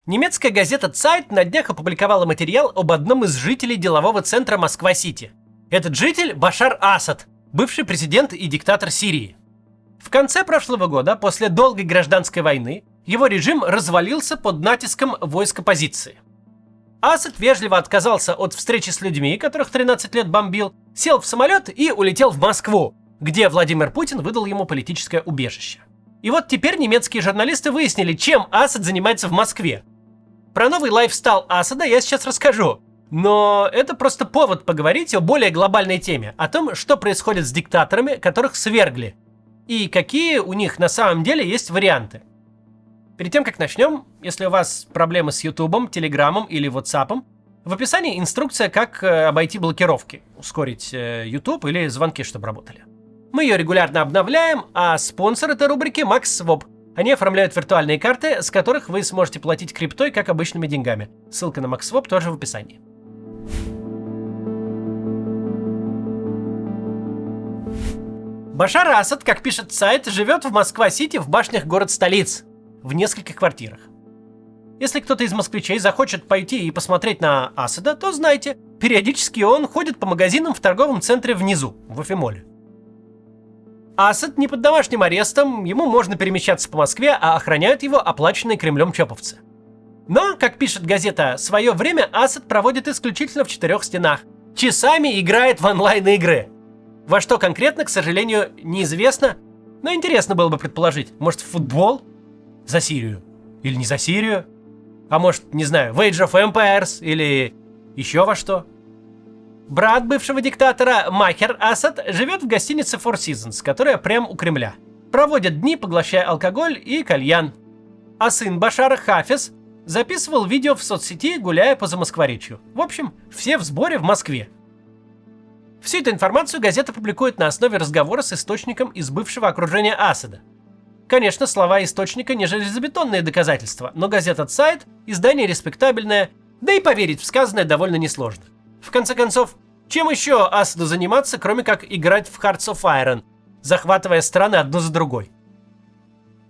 Немецкая газета Zeit на днях опубликовала материал об одном из жителей делового центра Москва-Сити. Этот житель – Башар Асад, бывший президент и диктатор Сирии. В конце прошлого года, после долгой гражданской войны, его режим развалился под натиском войск оппозиции. Асад вежливо отказался от встречи с людьми, которых 13 лет бомбил, сел в самолет и улетел в Москву, где Владимир Путин выдал ему политическое убежище. И вот теперь немецкие журналисты выяснили, чем Асад занимается в Москве. Про новый лайфстайл Асада я сейчас расскажу, но это просто повод поговорить о более глобальной теме, о том, что происходит с диктаторами, которых свергли, и какие у них на самом деле есть варианты. Перед тем, как начнем, если у вас проблемы с Ютубом, Телеграмом или Ватсапом, в описании инструкция, как обойти блокировки, ускорить YouTube или звонки, чтобы работали. Мы ее регулярно обновляем, а спонсор этой рубрики MaxSwap. Они оформляют виртуальные карты, с которых вы сможете платить криптой, как обычными деньгами. Ссылка на MaxSwap тоже в описании. Башар Асад, как пишет сайт, живет в Москва-Сити в башнях город-столиц, в нескольких квартирах. Если кто-то из москвичей захочет пойти и посмотреть на Асада, то знайте, периодически он ходит по магазинам в торговом центре внизу, в Афимоле. Асад не под домашним арестом, ему можно перемещаться по Москве, а охраняют его оплаченные Кремлем чоповцы. Но, как пишет газета, свое время Асад проводит исключительно в 4 стенах. Часами играет в онлайн-игры. Во что конкретно, к сожалению, неизвестно, но интересно было бы предположить. Может, в футбол? За Сирию? Или не за Сирию? А может, не знаю, в Age of Empires? Или еще во что? Брат бывшего диктатора Махер Асад живет в гостинице Four Seasons, которая прямо у Кремля. Проводит дни, поглощая алкоголь и кальян. А сын Башара Хафиз записывал видео в соцсети, гуляя по Замоскворечью. В общем, все в сборе в Москве. Всю эту информацию газета публикует на основе разговора с источником из бывшего окружения Асада. Конечно, слова источника не железобетонные доказательства, но газета Zeit – издание респектабельное, да и поверить в сказанное довольно несложно. В конце концов, чем еще Асаду заниматься, кроме как играть в Hearts of Iron, захватывая страны одну за другой?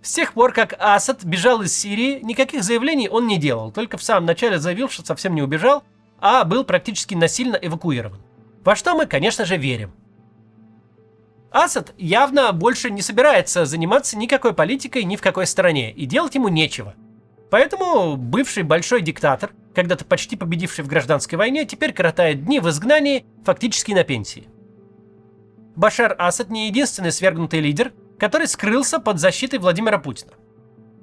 С тех пор, как Асад бежал из Сирии, никаких заявлений он не делал, только в самом начале заявил, что совсем не убежал, а был практически насильно эвакуирован. Во что мы, конечно же, верим. Асад явно больше не собирается заниматься никакой политикой ни в какой стране, и делать ему нечего. Поэтому бывший большой диктатор, когда-то почти победивший в гражданской войне, теперь коротает дни в изгнании, фактически на пенсии. Башар Асад не единственный свергнутый лидер, который скрылся под защитой Владимира Путина.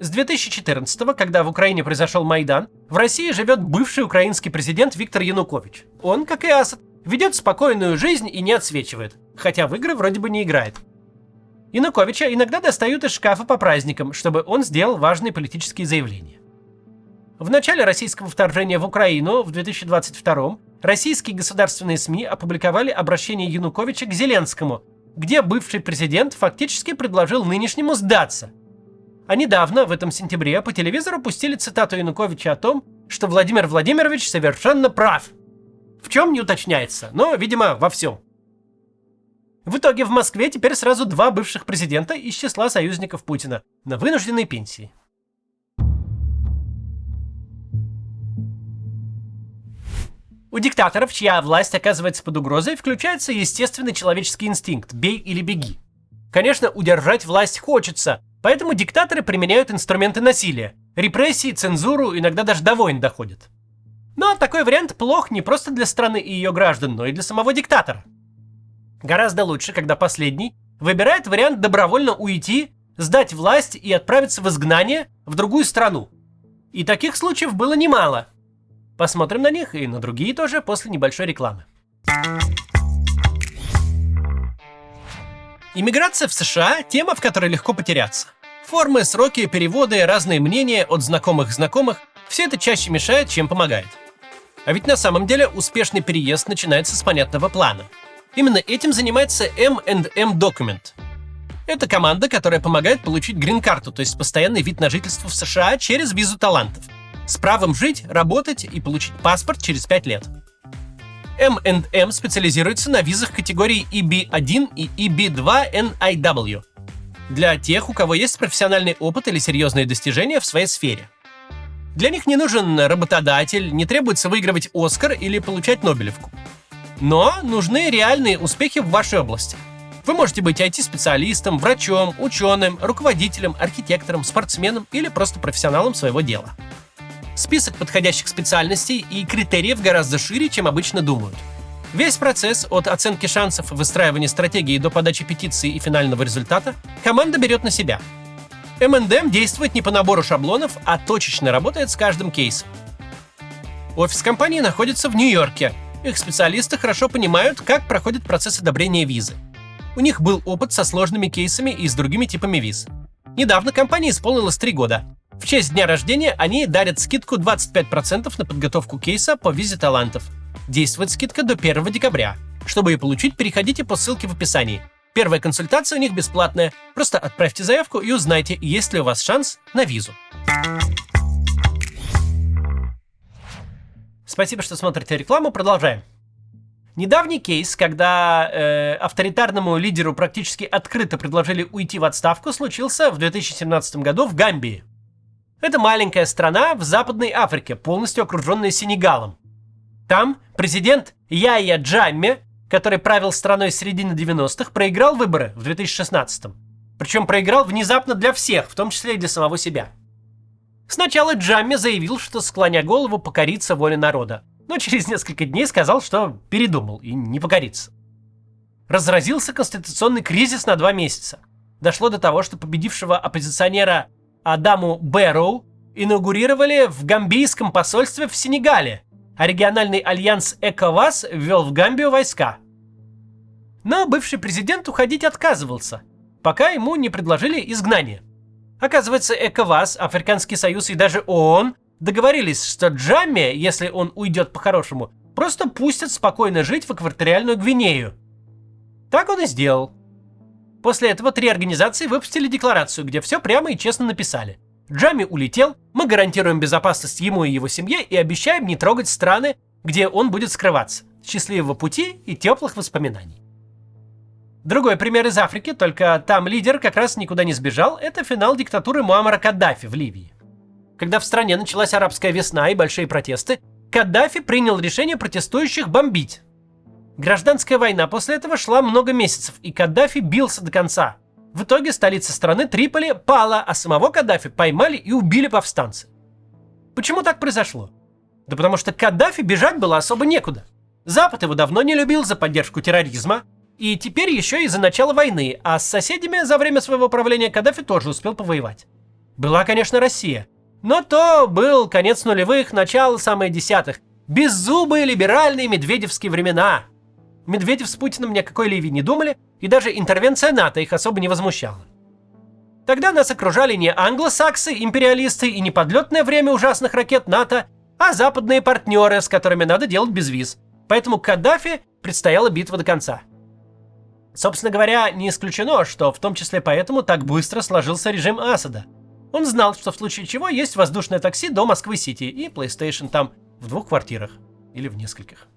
С 2014-го, когда в Украине произошел Майдан, в России живет бывший украинский президент Виктор Янукович. Он, как и Асад, ведет спокойную жизнь и не отсвечивает, хотя в игры вроде бы не играет. Януковича иногда достают из шкафа по праздникам, чтобы он сделал важные политические заявления. В начале российского вторжения в Украину в 2022-м российские государственные СМИ опубликовали обращение Януковича к Зеленскому, где бывший президент фактически предложил нынешнему сдаться. А недавно, в этом сентябре, по телевизору пустили цитату Януковича о том, что Владимир Владимирович совершенно прав. В чем не уточняется, но, видимо, во всем. В итоге в Москве теперь сразу 2 бывших президента из числа союзников Путина на вынужденной пенсии. У диктаторов, чья власть оказывается под угрозой, включается естественный человеческий инстинкт – бей или беги. Конечно, удержать власть хочется, поэтому диктаторы применяют инструменты насилия – репрессии, цензуру, иногда даже до войн доходят. Но такой вариант плох не просто для страны и ее граждан, но и для самого диктатора. Гораздо лучше, когда последний выбирает вариант добровольно уйти, сдать власть и отправиться в изгнание в другую страну. И таких случаев было немало. Посмотрим на них и на другие тоже после небольшой рекламы. Иммиграция в США – тема, в которой легко потеряться. Формы, сроки, переводы, разные мнения от знакомых – все это чаще мешает, чем помогает. А ведь на самом деле успешный переезд начинается с понятного плана. Именно этим занимается M&M Document. Это команда, которая помогает получить грин-карту, то есть постоянный вид на жительство в США через визу талантов, с правом жить, работать и получить паспорт через 5 лет. M&M специализируется на визах категории EB1 и EB2 NIW для тех, у кого есть профессиональный опыт или серьезные достижения в своей сфере. Для них не нужен работодатель, не требуется выигрывать Оскар или получать Нобелевку. Но нужны реальные успехи в вашей области. Вы можете быть IT-специалистом, врачом, ученым, руководителем, архитектором, спортсменом или просто профессионалом своего дела. Список подходящих специальностей и критериев гораздо шире, чем обычно думают. Весь процесс от оценки шансов, выстраивания стратегии до подачи петиции и финального результата команда берет на себя. M&M действует не по набору шаблонов, а точечно работает с каждым кейсом. Офис компании находится в Нью-Йорке. Их специалисты хорошо понимают, как проходит процесс одобрения визы. У них был опыт со сложными кейсами и с другими типами виз. Недавно компании исполнилось 3 года. В честь дня рождения они дарят скидку 25% на подготовку кейса по визе талантов. Действует скидка до 1 декабря. Чтобы ее получить, переходите по ссылке в описании. Первая консультация у них бесплатная. Просто отправьте заявку и узнайте, есть ли у вас шанс на визу. Спасибо, что смотрите рекламу. Продолжаем. Недавний кейс, когда авторитарному лидеру практически открыто предложили уйти в отставку, случился в 2017 году в Гамбии. Это маленькая страна в Западной Африке, полностью окруженная Сенегалом. Там президент Яйя Джамме, который правил страной с середины 90-х, проиграл выборы в 2016-м. Причем проиграл внезапно для всех, в том числе и для самого себя. Сначала Джамме заявил, что, склоня голову, покорится воле народа, но через несколько дней сказал, что передумал и не покорится. Разразился конституционный кризис на 2 месяца. Дошло до того, что победившего оппозиционера Адаму Бэроу инаугурировали в гамбийском посольстве в Сенегале, а региональный альянс ЭКОВАС ввел в Гамбию войска. Но бывший президент уходить отказывался, пока ему не предложили изгнание. Оказывается, ЭКОВАС, Африканский союз и даже ООН договорились, что Джамме, если он уйдет по-хорошему, просто пустят спокойно жить в экваториальную Гвинею. Так он и сделал. После этого 3 организации выпустили декларацию, где все прямо и честно написали. Джамме улетел, мы гарантируем безопасность ему и его семье и обещаем не трогать страны, где он будет скрываться. Счастливого пути и теплых воспоминаний. Другой пример из Африки, только там лидер как раз никуда не сбежал, это финал диктатуры Муаммара Каддафи в Ливии. Когда в стране началась арабская весна и большие протесты, Каддафи принял решение протестующих бомбить. Гражданская война после этого шла много месяцев, и Каддафи бился до конца. В итоге столица страны Триполи пала, а самого Каддафи поймали и убили повстанцы. Почему так произошло? Да потому что Каддафи бежать было особо некуда. Запад его давно не любил за поддержку терроризма, и теперь еще и за начало войны, а с соседями за время своего правления Каддафи тоже успел повоевать. Была, конечно, Россия, но то был конец нулевых, начало самые десятых. Беззубые либеральные медведевские времена. Медведев с Путиным ни о какой Ливии не думали, и даже интервенция НАТО их особо не возмущала. Тогда нас окружали не англосаксы, империалисты и не подлетное время ужасных ракет НАТО, а западные партнеры, с которыми надо делать без виз. Поэтому Каддафи предстояла битва до конца. Собственно говоря, не исключено, что в том числе поэтому так быстро сложился режим Асада. Он знал, что в случае чего есть воздушное такси до Москвы-Сити и PlayStation там в 2 квартирах или в нескольких.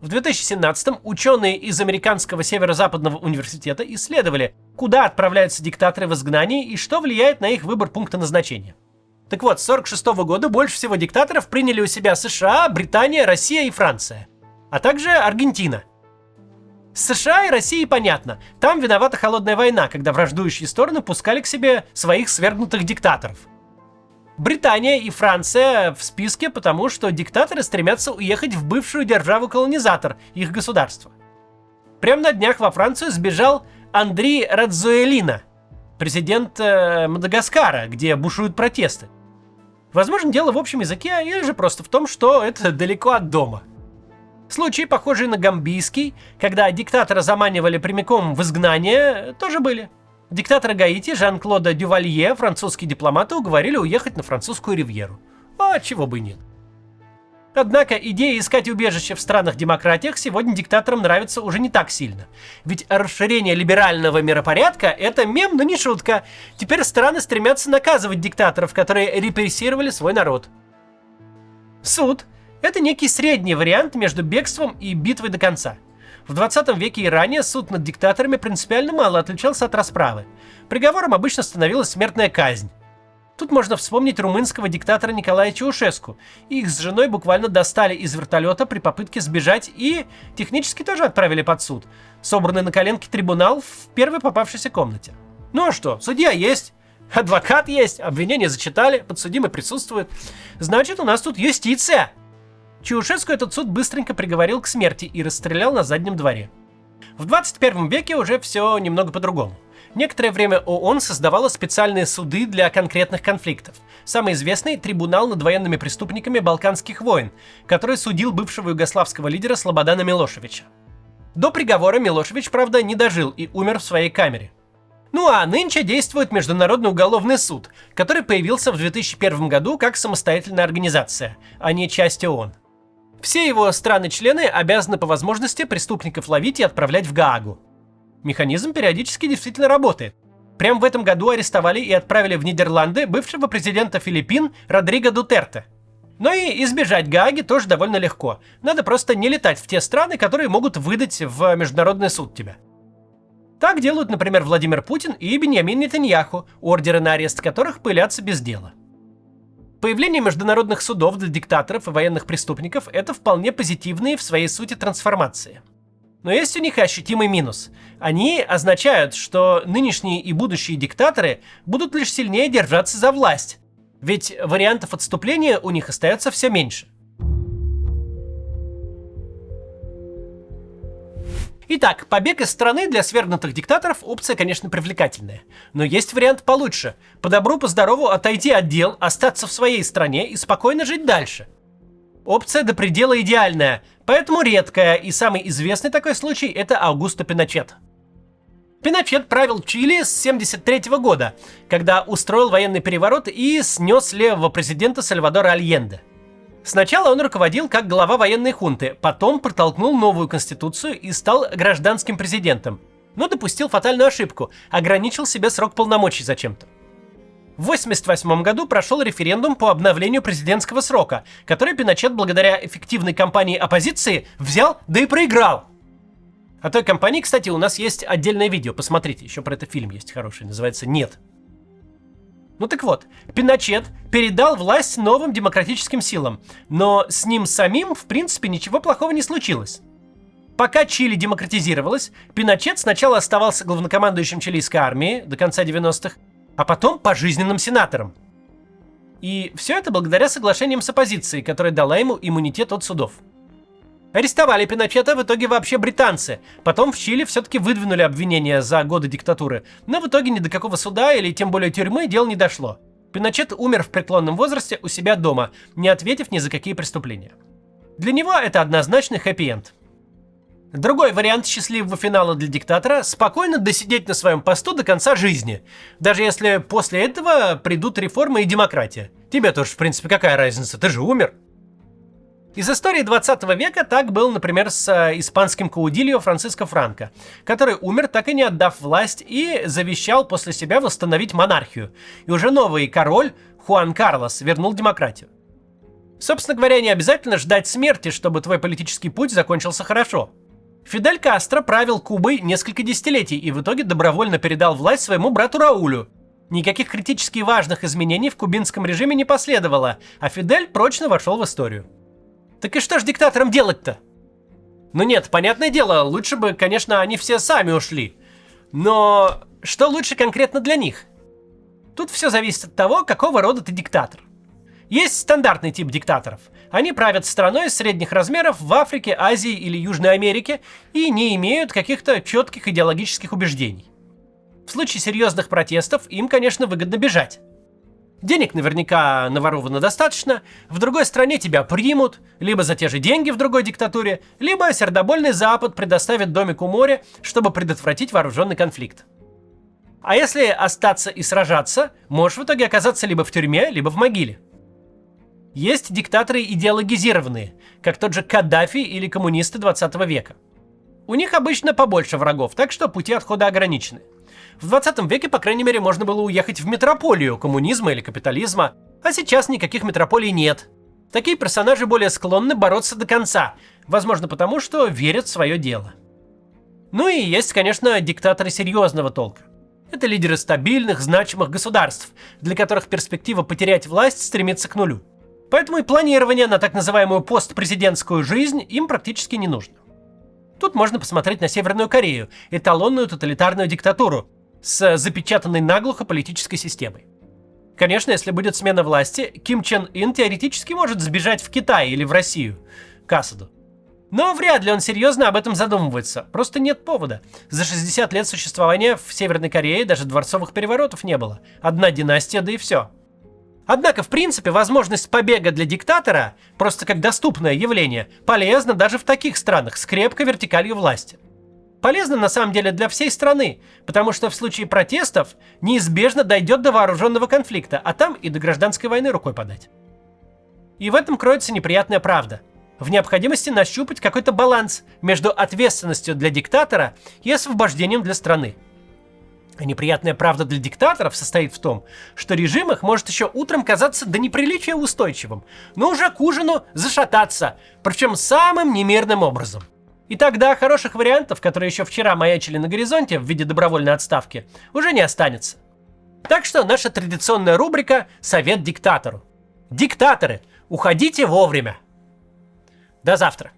В 2017-м ученые из Американского северо-западного университета исследовали, куда отправляются диктаторы в изгнании и что влияет на их выбор пункта назначения. Так вот, с 1946 года больше всего диктаторов приняли у себя США, Британия, Россия и Франция, а также Аргентина. С США и Россией понятно, там виновата холодная война, когда враждующие стороны пускали к себе своих свергнутых диктаторов. Британия и Франция в списке, потому что диктаторы стремятся уехать в бывшую державу-колонизатор их государства. Прямо на днях во Францию сбежал Андри Радзуэлина, президент Мадагаскара, где бушуют протесты. Возможно, дело в общем языке или же просто в том, что это далеко от дома. Случаи, похожие на гамбийский, когда диктатора заманивали прямиком в изгнание, тоже были. Диктатора Гаити Жан-Клода Дювалье французские дипломаты уговорили уехать на французскую ривьеру. А чего бы и нет. Однако идея искать убежище в странах-демократиях сегодня диктаторам нравится уже не так сильно. Ведь расширение либерального миропорядка – это мем, но не шутка. Теперь страны стремятся наказывать диктаторов, которые репрессировали свой народ. Суд – это некий средний вариант между бегством и битвой до конца. В 20 веке и ранее суд над диктаторами принципиально мало отличался от расправы. Приговором обычно становилась смертная казнь. Тут можно вспомнить румынского диктатора Николая Чаушеску. Их с женой буквально достали из вертолета при попытке сбежать и технически тоже отправили под суд. Собранный на коленке трибунал в первой попавшейся комнате. Ну а что, судья есть, адвокат есть, обвинения зачитали, подсудимый присутствует. Значит, у нас тут юстиция. Чаушеску этот суд быстренько приговорил к смерти и расстрелял на заднем дворе. В 21 веке уже все немного по-другому. Некоторое время ООН создавала специальные суды для конкретных конфликтов. Самый известный – трибунал над военными преступниками Балканских войн, который судил бывшего югославского лидера Слободана Милошевича. До приговора Милошевич, правда, не дожил и умер в своей камере. Ну а нынче действует Международный уголовный суд, который появился в 2001 году как самостоятельная организация, а не часть ООН. Все его страны-члены обязаны по возможности преступников ловить и отправлять в Гаагу. Механизм периодически действительно работает. Прямо в этом году арестовали и отправили в Нидерланды бывшего президента Филиппин Родриго Дутерте. Но и избежать Гааги тоже довольно легко. Надо просто не летать в те страны, которые могут выдать в международный суд тебя. Так делают, например, Владимир Путин и Беньямин Нетаньяху, ордеры на арест которых пылятся без дела. Появление международных судов для диктаторов и военных преступников – это вполне позитивные в своей сути трансформации. Но есть у них и ощутимый минус. Они означают, что нынешние и будущие диктаторы будут лишь сильнее держаться за власть. Ведь вариантов отступления у них остается все меньше. Итак, побег из страны для свергнутых диктаторов опция, конечно, привлекательная. Но есть вариант получше. По добру, по здорову отойти от дел, остаться в своей стране и спокойно жить дальше. Опция до предела идеальная, поэтому редкая, и самый известный такой случай – это Аугусто Пиночет. Пиночет правил Чили с 1973 года, когда устроил военный переворот и снес левого президента Сальвадора Альенде. Сначала он руководил как глава военной хунты, потом протолкнул новую конституцию и стал гражданским президентом, но допустил фатальную ошибку – ограничил себе срок полномочий зачем-то. В 1988 году прошел референдум по обновлению президентского срока, который Пиночет благодаря эффективной кампании оппозиции взял, да и проиграл. О той кампании, кстати, у нас есть отдельное видео, посмотрите, еще про это фильм есть хороший, называется «Нет». Ну так вот, Пиночет передал власть новым демократическим силам, но с ним самим, в принципе, ничего плохого не случилось. Пока Чили демократизировалась, Пиночет сначала оставался главнокомандующим чилийской армии до конца 90-х, а потом пожизненным сенатором. И все это благодаря соглашениям с оппозицией, которая дала ему иммунитет от судов. Арестовали Пиночета в итоге вообще британцы. Потом в Чили все-таки выдвинули обвинения за годы диктатуры. Но в итоге ни до какого суда или тем более тюрьмы дело не дошло. Пиночет умер в преклонном возрасте у себя дома, не ответив ни за какие преступления. Для него это однозначный хэппи-энд. Другой вариант счастливого финала для диктатора – спокойно досидеть на своем посту до конца жизни. Даже если после этого придут реформы и демократия. Тебе тоже, в принципе, какая разница, ты же умер. Из истории 20 века так был, например, с испанским каудильо Франциско Франко, который умер, так и не отдав власть, и завещал после себя восстановить монархию. И уже новый король Хуан Карлос вернул демократию. Собственно говоря, не обязательно ждать смерти, чтобы твой политический путь закончился хорошо. Фидель Кастро правил Кубой несколько десятилетий и в итоге добровольно передал власть своему брату Раулю. Никаких критически важных изменений в кубинском режиме не последовало, а Фидель прочно вошел в историю. Так и что ж диктаторам делать-то? Ну нет, понятное дело, лучше бы, конечно, они все сами ушли. Но что лучше конкретно для них? Тут все зависит от того, какого рода ты диктатор. Есть стандартный тип диктаторов. Они правят страной средних размеров в Африке, Азии или Южной Америке и не имеют каких-то четких идеологических убеждений. В случае серьезных протестов им, конечно, выгодно бежать. Денег наверняка наворовано достаточно, в другой стране тебя примут, либо за те же деньги в другой диктатуре, либо сердобольный Запад предоставит домик у моря, чтобы предотвратить вооруженный конфликт. А если остаться и сражаться, можешь в итоге оказаться либо в тюрьме, либо в могиле. Есть диктаторы идеологизированные, как тот же Каддафи или коммунисты 20 века. У них обычно побольше врагов, так что пути отхода ограничены. В 20 веке, по крайней мере, можно было уехать в метрополию коммунизма или капитализма, а сейчас никаких метрополий нет. Такие персонажи более склонны бороться до конца, возможно потому, что верят в свое дело. Ну и есть, конечно, диктаторы серьезного толка. Это лидеры стабильных, значимых государств, для которых перспектива потерять власть стремится к нулю. Поэтому и планирование на так называемую постпрезидентскую жизнь им практически не нужно. Тут можно посмотреть на Северную Корею, эталонную тоталитарную диктатуру с запечатанной наглухо политической системой. Конечно, если будет смена власти, Ким Чен Ын теоретически может сбежать в Китай или в Россию, к Асаду. Но вряд ли он серьезно об этом задумывается, просто нет повода. За 60 лет существования в Северной Корее даже дворцовых переворотов не было. Одна династия, да и все. Однако, в принципе, возможность побега для диктатора, просто как доступное явление, полезна даже в таких странах с крепкой вертикалью власти. Полезно на самом деле для всей страны, потому что в случае протестов неизбежно дойдет до вооруженного конфликта, а там и до гражданской войны рукой подать. И в этом кроется неприятная правда. В необходимости нащупать какой-то баланс между ответственностью для диктатора и освобождением для страны. А неприятная правда для диктаторов состоит в том, что режим их может еще утром казаться до неприличия устойчивым, но уже к ужину зашататься, причем самым немирным образом. И тогда хороших вариантов, которые еще вчера маячили на горизонте в виде добровольной отставки, уже не останется. Так что наша традиционная рубрика «Совет диктатору». Диктаторы, уходите вовремя! До завтра!